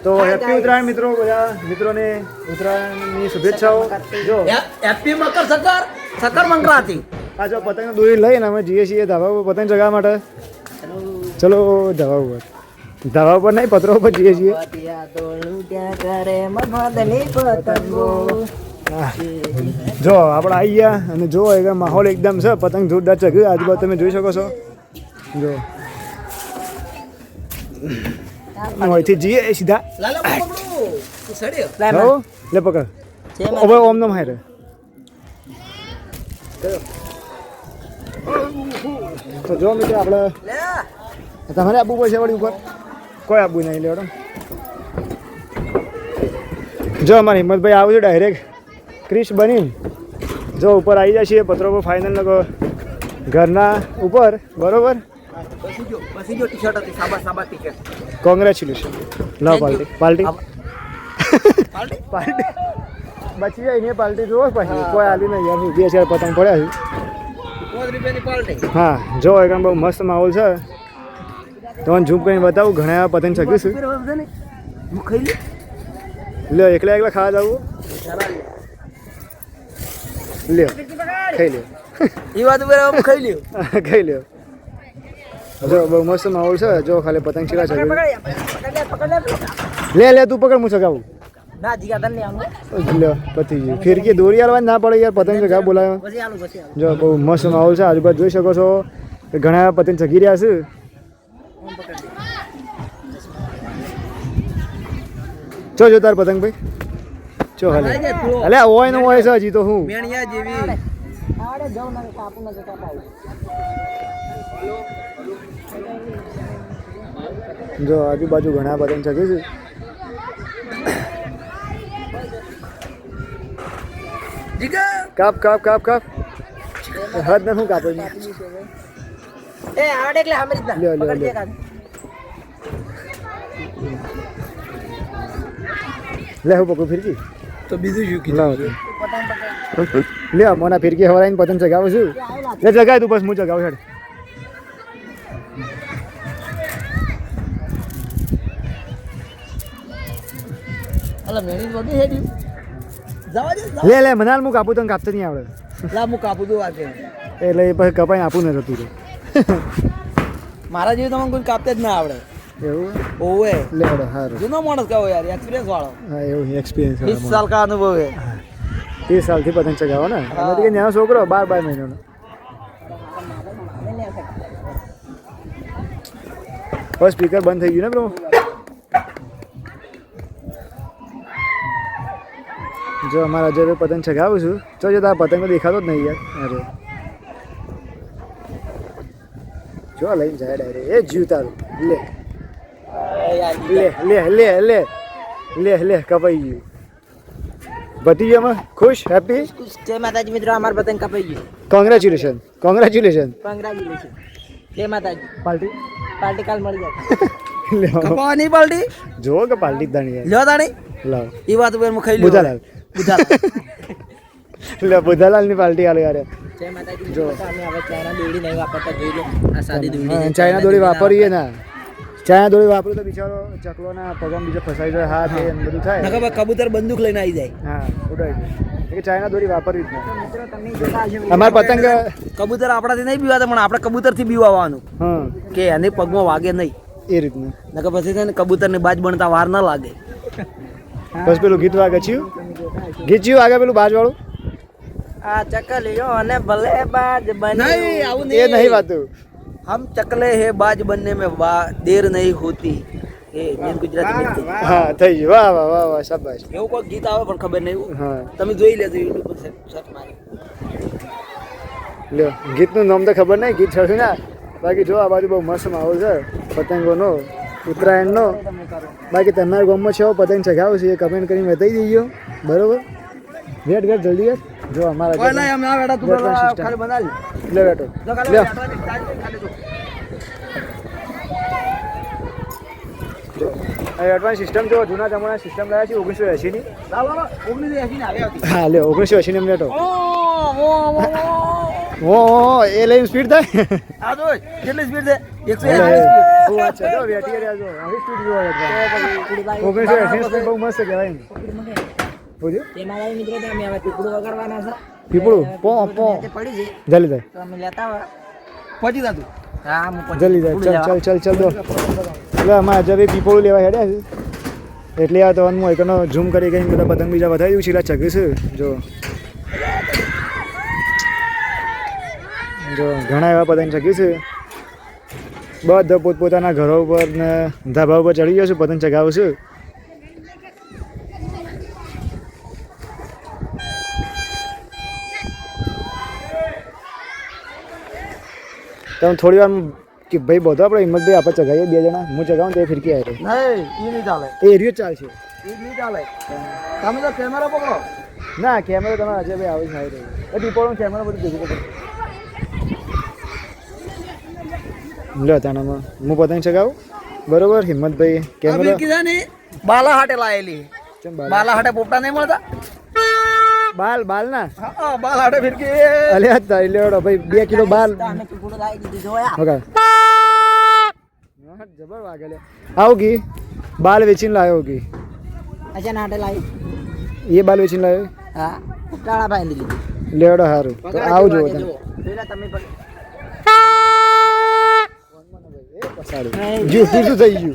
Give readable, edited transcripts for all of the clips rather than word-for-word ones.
તો હેપી ઉત્તરાયણ મિત્રો, બધા મિત્રોને ઉત્તરાયણની શુભેચ્છાઓ. જો હેપી મકર સકર મંક્રાંતિ. આ જો પતંગ દોરી લઈને અમે જઈએ છીએ ધાબા ઉપર પતંગ ચગાવવા માટે. ચલો ધાબા ઉપર, ધાબા ઉપર નહીં પતરો ઉપર જઈએ છીએ. જો આપણે આવી ગયા અને જો માહોલ એકદમ છે, પતંગ જોરદાર ચગ્યું. આજુબાજુ તમે જોઈ શકો છો. જો અહીંથી જઈએ સીધા. લે પકડ હવે ઓમ નો મારે. તો જો મિત્રો આપણે તમારે આપવું પડશે વળી ઉપર, કોઈ આપવું નહીં. લેવડો જો અમારે હિંમતભાઈ આવું છે ડાયરેક્ટ ક્રિશ બની. જો ઉપર આવી જાય છે પત્રો પર ફાઇનલ ઘરના ઉપર. બરોબર, કોંગ્રેચ્યુલેશન. લાવ પાર્ટી પાર્ટી પાર્ટી બચી જાય ને પાર્ટી જોવો પછી કોઈ આલી નહીં યાર. 2000 પતંગ પડ્યા છે. હા જો એકદમ બહુ મસ્ત માહોલ છે. તમને ઝૂમ કરીને બતાવું. ઘણા એવા પતંગ ચગ્યું છે. લ્યો એકલા એકલા ખાવા જવું. લ્યો ખાઈ લ્યો. એ વાત ઉપર ખાઈ લ્યો. ખાઈ લ્યો. જો બહુ મસ્ત માહોલ છે. જો ખાલી પતંગ ચીરા ચગ્યું. લે લે તું પકડ, હું ચગાવું. લ્યો પતી ગયું. ફિરકી દોરી આલવાની ના પડે યાર, પતંગ ચગાવ બોલાવે. જો બહુ મસ્ત માહોલ છે. આજુબાજુ જોઈ શકો છો ઘણા એવા પતંગ ચગી રહ્યા છે. ચો જો તાર પતંગ ભાઈ ચો હાલે. અલે હોય ને હોય છે હજી તો. હું જો આજુબાજુ ઘણા પતંગ ચગે છે. કાપ કાપ કાપ કાપ. હદ ને શું કાપે. લ્યો લ્યો લ્યો. લે હું પકડું ફિરકી તો બીજું શું કીધું? લે મોના ફિરકી હવરાઈને પતંગ ચગાવું છું. લે ચગાય તું, બસ હું ચગાવું છેડ. લે લે મનાલ હું કાપું, તને કાપતા નહીં આવડે. હું કાપું દઉં આજે. એટલે એ પછી કપાઈને આપું ને જતું રહે. મારા જેવું તમને કોઈ કાપતા જ ના આવડે. એવું ઓવે લે સારું. જૂનો માણસ કહો યાર, એક્સપિરિયન્સ વાળો. હા એવું એક્સપિરિયન્સ. 30 સાલ કા અનુભવ હે. 30 સાલથી પતંગ ચગાવો ને. એમાંથી કે નાનો છોકરો 12 મહિનાનો. બસ સ્પીકર બંધ થઈ ગયું ને બ્રો. જો અમારા અજય પતંગ ચગાવું છું. તો જો તારા પતંગ દેખાતો જ નહીં યાર. અરે જો લઈને જાય ડાયરેક્ટ. એ જીવ તારું. લે લે લે લે લે લે લે કપાઈ ગયું. બધી એમાં ખુશ હેપી. જય માતાજી મિત્રો, અમાર પતંગ કપાઈ ગયું. Congratulation congratulation. જય માતાજી. પાર્ટી પાર્ટી કાલ મળી જાય. કપાવાની પાર્ટી જો કે પાર્ટી દાણી લ્યો દાણી લાવ. એ વાત ઉપર હું ખાઈ લ્યો. બુધાલાલ લે બુધાલાલ ની પાર્ટી આલે યાર. જય માતાજી. જો અમે હવે ચાઇના દોરી નહીં વાપરતા, જોઈ લો. આ સાદી દોરી. ચાઇના દોરી વાપરીએ ના. ચાઇના દોરી વાપરું તો બિચારો ચકલોના પગમાં બીજો ફસાઈ જાય. હાથ એ બધું થાય. નકર કબૂતર બંદૂક લઈને આવી જાય. હા ઉડાઈ જાય. કે ચાઇના દોરી વાપરવી જ નહીં. અમાર પતંગ કબૂતર આપણાથી નહીં બીવાતા, પણ આપણે કબૂતરથી બીવાવાનું. હા કે એને પગમાં વાગે નહીં એ રીતનું. નકર પછી છે ને કબૂતરની બાજ બનતા વાર ના લાગે. બસ પેલું ગીત વાગે છે. ગીત જીવ આગળ પેલું બાજ વાળું. આ ચકલીઓ અને ભલે બાજ બને. નહીં આવું એ નહીં વાતું. हम चकले है बाज बनने में देर नहीं होती. એ મેન ગુજરાતી ગીત. હા થઈ ગયું. વાહ વાહ વાહ વાહ શાબાશ. એવું કોઈ ગીત આવે પણ ખબર નહીં. હા તમે જોઈ લેજો YouTube પર સર્ચ મારી. લ્યો ગીતનું નામ તો ખબર નહીં, ગીત છોડ્યું ના. બાકી જો આ બાજુ બહુ મસ્ત માહોલ છે પતંગોનો, ઉત્તરાયણનો. બાકી તમારા ગામમાં છે પતંગ ચગાવું છે એ કમેન્ટ કરીને બતાવી દેજો. બરોબર, વેટ વેટ જલ્દી વેટ. જો અમારા ખાલી બનાવી લે બેટો લે. જો આ એડવાન્સ સિસ્ટમ જો જૂના જમાના સિસ્ટમ લાવ્યા છે 1980 ની. 1980 ને આવ્યા હતી. હા લે 1980 ની બેટો. ઓ એ લઈને સ્પીડ થાય. આ જો કેટલી સ્પીડ છે. બહુ વાત છે જો વેટી રહ્યા જો આવી સ્પીડ જો ઓગણીસો 88 બહુ મસ્ત કહેવાય ને બોલ્યો તેમાં મિત્રો તમે હવે પીપળું વગાડવાના છે પીપળું પો પડી છે જલ્દી જાય તો અમે લેતા આવા પહોંચી જાતું હા હું જલ્દી જાય ચાલ દો એટલે અમારે આજે બી પીપળું લેવા હેડ્યા છે એટલે આ તો હું એકનો ઝૂમ કરી ગઈ બધા પતંગ બીજા વધારી દઉં છું એટલે ચગે છે જો ઘણા એવા પતંગ ચગે છે બધા પોતપોતાના ઘરો ઉપર ને ધાબા ઉપર ચડી ગયો છું પતંગ ચગાવું છું તમે થોડી વાર કે ભાઈ બધો આપણે હિંમતભાઈ આપણે ચગાવીએ બે જણા હું ચગાવું તો એ ફિરકી આવે નહીં એ નહીં ચાલે એ એરિયો ચાલશે એ નહીં ચાલે તમે તો કેમેરા પકડો ના કેમેરા તમારે અજયભાઈ આવી સારી રહ્યું એ પીપળનો કેમેરા બધું ભેગું પકડો લો તાણામાં હું પતંગ ચગાવું બરોબર હિંમતભાઈ કેમેરા કીધાની બાલા હાટે લાયેલી બાલા હાટે પોપટા નહીં મળતા બાલ ના હા બાલ હાટે ફિરકી અલે તારી લેવડો ભાઈ 2 કિલો બાલ ઓકે જબર વાગે લે આવ કી બાલ વેચીને લાયો કી અચ્છા નાટે લાવી એ બાલ વેચીને લાયો હા પોપટાળા બાંધી લીધી લેવડો સારું તો આવજો તમે જુદું થઈ ગયું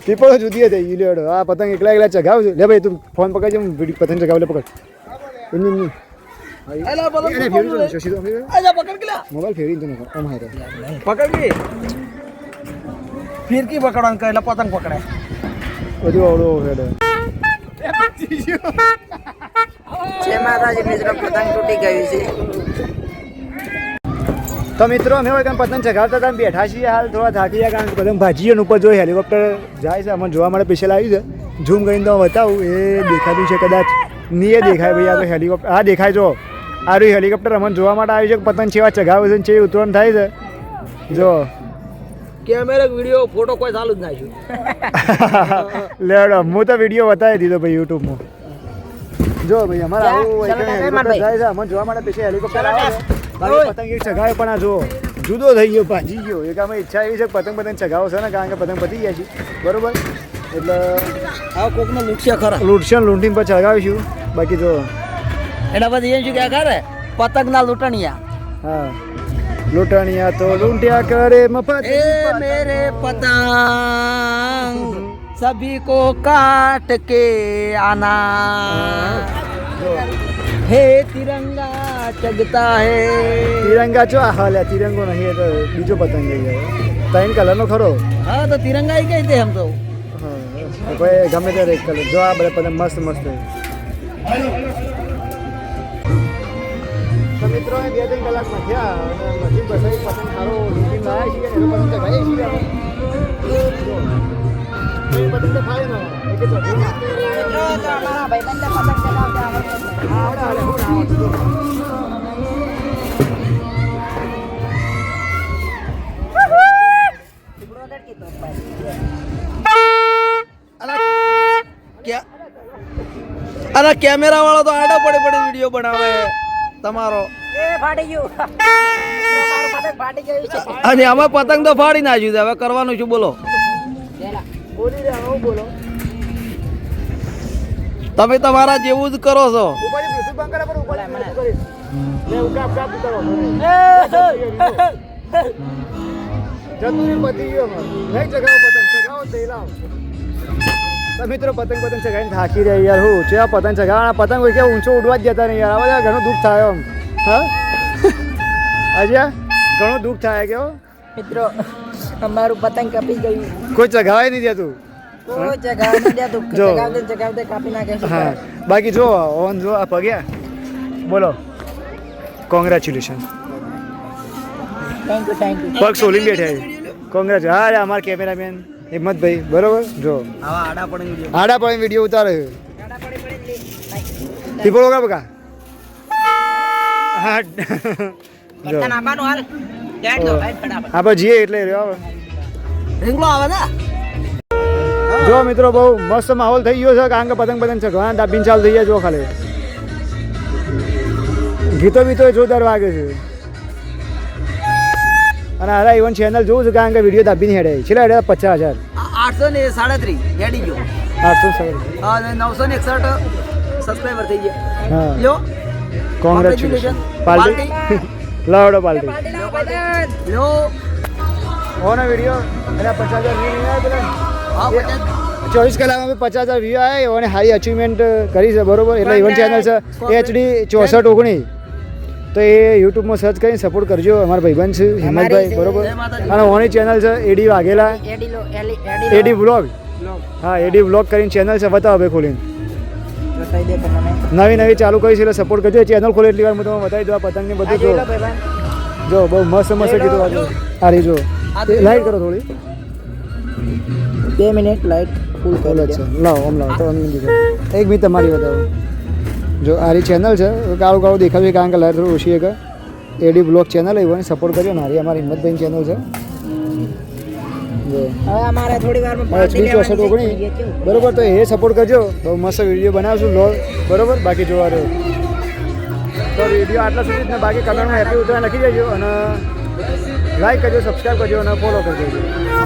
પીપળો જુદી થઈ ગયું લેવડો આ પતંગ એકલા ચગાવ લે ભાઈ તું ફોન પકડજે પતંગ ચગાવ લે પકડ એની મોબાઈલ ફેરી પકડ ફિરકી પકડવાનું એટલે પતંગ પકડે બધું આવડો હેડે જય માતાજી મિત્રો પતંગ તૂટી ગયું છે તો મિત્રો અમે હોય પતંગ ચગાવતા હતા બેઠા છીએ હાલ થોડા થાકી ગયા કારણ કે પતંગ ભાજીએ ઉપર જો હેલિકોપ્ટર જાય છે અમને જોવા માટે સ્પેશિયલ આવી છે ઝૂમ કરીને તો બતાવું એ દેખાતું છે કદાચ નહીં દેખાય ભાઈ આ તો હેલિકોપ્ટર આ દેખાય જો આ રહ્યું હેલિકોપ્ટર અમને જોવા માટે આવ્યું છે પતંગ ચેવા ચગાવે છે ચેવી ઉતરણ થાય છે જો કેમેરા વિડીયો ફોટો કોઈ ચાલુ જ નાખ્યું લેડો હું તો વિડીયો બતાવી દીધો ભાઈ યુટ્યુબમાં જો ભાઈ અમારે આવું હેલિકોપ્ટર જાય છે અમને જોવા માટે પછી હેલિકોપ્ટર આવે છે પતંગ એક ચગાવે પણ આ જો જુદો થઈ ગયો ભાજી ગયો એક આમાં ઈચ્છા એવી છે પતંગ ચગાવો છે ને કારણ કે પતંગ પતી ગયા છે બરોબર એટલે આ કોકનો લૂંટશે ખરા લૂંટશે લૂંટીને પર ચગાવીશું બાકી જો એટલે પછી એમ શું કે કરે પતંગના લૂંટણિયા હા લૂંટણિયા તો લૂંટ્યા કરે મફત એ મેરે પતંગ સભી કો કાટ કે આના હે તિરંગા ચગતા હે તિરંગા જો આ હાલ તિરંગો નહીં તો બીજો પતંગ લઈ જાય 3 કલરનો ખરો હા તો તિરંગા કઈ દે એમ તો હા ભાઈ ગમે તે એક કલર જો આ બધા પતંગ મસ્ત તો મિત્રો 2-3 કલાકમાં થયા અને પછી બસાઈ પતંગ સારો લૂંટીને લાવ્યા છીએ એનો પતંગ ચગાવીએ છીએ એ પતંગ તો ફાય ને એક જ અરે કેમેરા વાળો તો આડો પડે વિડીયો બનાવે તમારો અને આમાં પતંગ તો ફાડી નાખ્યું છે હવે કરવાનું શું બોલો તમે તમારા જેવું જ કરો છો મિત્રો પતંગ ચગાવીને થાકી રહ્યા યાર હું છે આ પતંગ ચગાવવાના પતંગ હોય કે ઊંચો ઉડવા જ જતા નહીં યાર આ બધા ઘણું દુઃખ થાય એમ હા અજય ઘણું દુઃખ થાય કે મિત્રો અમારું પતંગ કાપી ગયું કોઈ ચગાવાય નહીં દેતું હા બાકી જો ઓન જો આ પગ્યા બોલો કોંગ્રેચ્યુલેશન પગ સોલી બેઠા કોંગ્રેચ હા અમારા કેમેરામેન હિંમતભાઈ બરોબર જો આડા પણ વિડીયો ઉતારે પીપળો કા બકા હા આપણે જઈએ એટલે જો મિત્રો બહુ મસ્ત માહોલ થઈ ગયો છે કારણ કે પતંગ છે ઘણા દાબીન ચાલુ થઈ ગયા જો ખાલી ગીતો જોરદાર વાગે છે અને હારા ઇવન ચેનલ જોઉં છું કારણ કે વિડીયો દાબીને હેડે છેલ્લા હેડે 50,000 837 હેડી ગયો 800 હા અને 961 સબસ્ક્રાઇબર થઈ ગયા હા લ્યો કોંગ્રેચ્યુલેશન પાર્ટી લાવડો પાર્ટી લ્યો ઓનો વિડીયો એટલે 50,000 વ્યૂ નહીં આવે હા પેલા 24 કલાકમાં 50,000 વ્યૂ આવે અને સારી અચીવમેન્ટ કરી છે બરોબર એટલે ઇવન ચેનલ છે HD 6419 તો એ યુટ્યુબમાં સર્ચ કરીને સપોર્ટ કરજો અમારા ભાઈબંધ છે હિંમતભાઈ બરોબર અને ઓની ચેનલ છે એડી વાઘેલા એડી વ્લોગ હા એડી વ્લોગ કરીને ચેનલ છે બતાવો ભાઈ ખોલીને નવી ચાલુ કરી છે એટલે સપોર્ટ કરજો ચેનલ ખોલે એટલી વાર હું તમને બતાવી દઉં આ પતંગને બધું જો બહુ મસ્ત કીધું આજે આ રહી જો લાઈટ કરો થોડી 2 મિનિટ લાઈટ ફૂલ બોલો છે લાવો આમ લાવો તો અમને દીધું એક મિનિટ તમારી બતાવો જો આરી ચેનલ છે કાળું દેખાડવી કારણ કે લાઈટ થોડું ઓછી છે એડી બ્લોગ ચેનલ હોય સમપોર્ટ કરજો ને હારી અમારી હિંમતભાઈની ચેનલ છે જો હવે અમારે થોડી વારમાં HD 6419 બરોબર તો એ સપોર્ટ કરજો બહુ મસ્ત વિડીયો બનાવશું લોલ બરોબર બાકી જોવા રહ્યો તો વિડીયો આટલા સુધી જ ને બાકી કમેન્ટમાં હેપી ઉતરા લખી દેજો અને લાઈક કરજો સબસ્ક્રાઈબ કરજો અને ફોલો કરજો